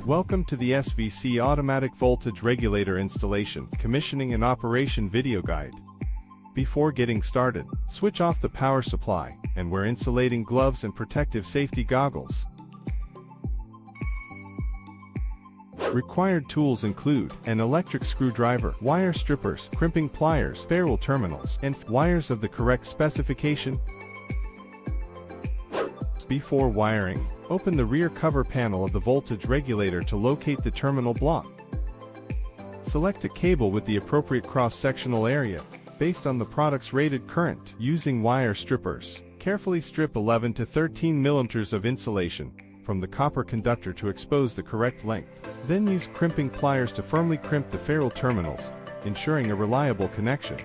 Welcome to the SVC Automatic Voltage Regulator Installation, Commissioning and Operation Video Guide. Before getting started, switch off the power supply, and wear insulating gloves and protective safety goggles. Required tools include an electric screwdriver, wire strippers, crimping pliers, ferrule terminals, and wires of the correct specification. Before wiring, open the rear cover panel of the voltage regulator to locate the terminal block. Select a cable with the appropriate cross-sectional area, based on the product's rated current. Using wire strippers, carefully strip 11 to 13 mm of insulation from the copper conductor to expose the correct length. Then use crimping pliers to firmly crimp the ferrule terminals, ensuring a reliable connection.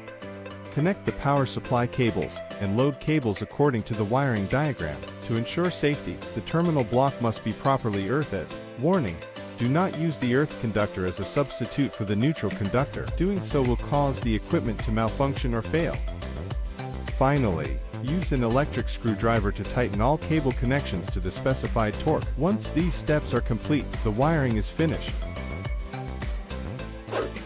Connect the power supply cables and load cables according to the wiring diagram. To ensure safety, the terminal block must be properly earthed. Warning: do not use the earth conductor as a substitute for the neutral conductor. Doing so will cause the equipment to malfunction or fail. Finally, use an electric screwdriver to tighten all cable connections to the specified torque. Once these steps are complete, the wiring is finished.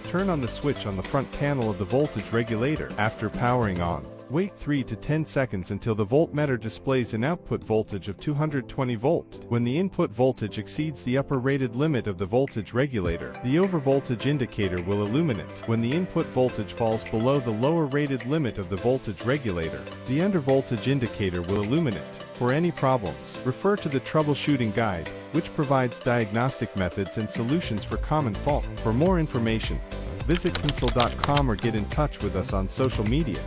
Turn on the switch on the front panel of the voltage regulator. After powering on, wait 3 to 10 seconds until the voltmeter displays an output voltage of 220 volt. When the input voltage exceeds the upper rated limit of the voltage regulator, the overvoltage indicator will illuminate. When the input voltage falls below the lower rated limit of the voltage regulator, the undervoltage indicator will illuminate. For any problems, refer to the troubleshooting guide, which provides diagnostic methods and solutions for common faults. For more information, visit console.com or get in touch with us on social media.